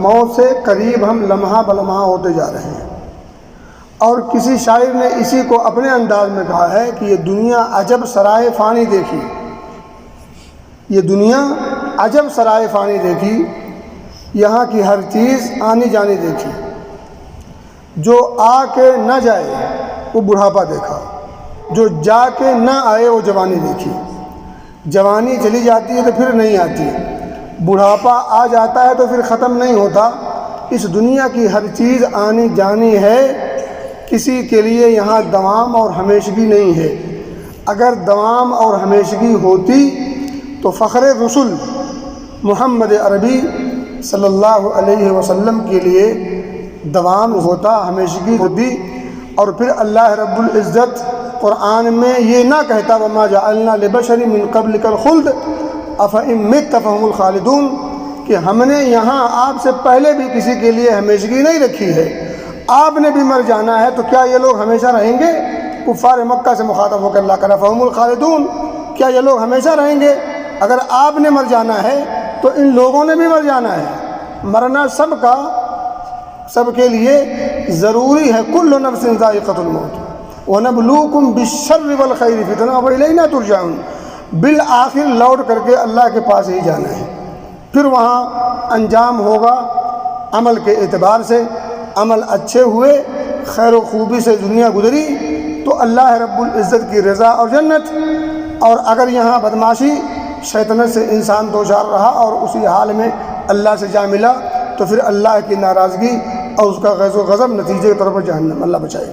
موت سے قریب ہم لمحہ بلمحہ ہوتے جا رہے ہیں، اور کسی شاعر نے اسی کو اپنے انداز میں کہا ہے کہ یہ دنیا عجب سرائے فانی دیکھی، یہ دنیا عجب سرائے فانی دیکھی، یہاں کی ہر چیز آنی جانی دیکھی، جو آ کے نہ جائے وہ بڑھاپا دیکھا، جو جا کے نہ آئے وہ جوانی دیکھی، جوانی چلی جاتی ہے تو پھر نہیں آتی، بڑھاپا آ جاتا ہے تو پھر ختم نہیں ہوتا۔ اس دنیا کی ہر چیز آنی جانی ہے، کسی کے لیے یہاں دوام اور ہمیشگی نہیں ہے۔ اگر دوام اور ہمیشگی ہوتی تو فخر رسول محمد عربی صلی اللہ علیہ وسلم کے لیے دوام ہوتا، ہمیشگی ہوتی، اور پھر اللہ رب العزت قرآن میں یہ نہ کہتا وَمَا جَعَلْنَا لِبَشَرٍ مِّن قَبْلِكَ الْخُلْدَ أَفَإِن مِّتَّ فَهُمُ الْخَالِدُونَ، کہ ہم نے یہاں آپ سے پہلے بھی کسی کے لیے ہمیشگی نہیں رکھی ہے، آپ نے بھی مر جانا ہے تو کیا یہ لوگ ہمیشہ رہیں گے؟ کفار مکہ سے مخاطب ہو کر اللہ کہا فَهُمُ الْخَالِدُونَ، کیا یہ لوگ ہمیشہ رہیں گے؟ اگر آپ نے مر جانا ہے تو ان لوگوں نے بھی مر جانا ہے، مرنا سب کے لیے ضروری ہے۔ کل نفس ذائقۃ الموت وَنَبْلُوكُمْ بِالشَّرِّ وَالْخَيْرِ فِتْنَةً وَإِلَيْنَا تُرْجَعُونَ، بالآخر لوٹ کر کے اللہ کے پاس ہی جانا ہے، پھر وہاں انجام ہوگا عمل کے اعتبار سے، عمل اچھے ہوئے، خیر و خوبی سے دنیا گزری تو اللہ رب العزت کی رضا اور جنت، اور اگر یہاں بدمعاشی شیطنت سے انسان دوچار رہا اور اسی حال میں اللہ سے جا ملا تو پھر اللہ کی ناراضگی اور اس کا غیظ و غضب نتیجے کے طور پر جہنم، اللہ بچائے۔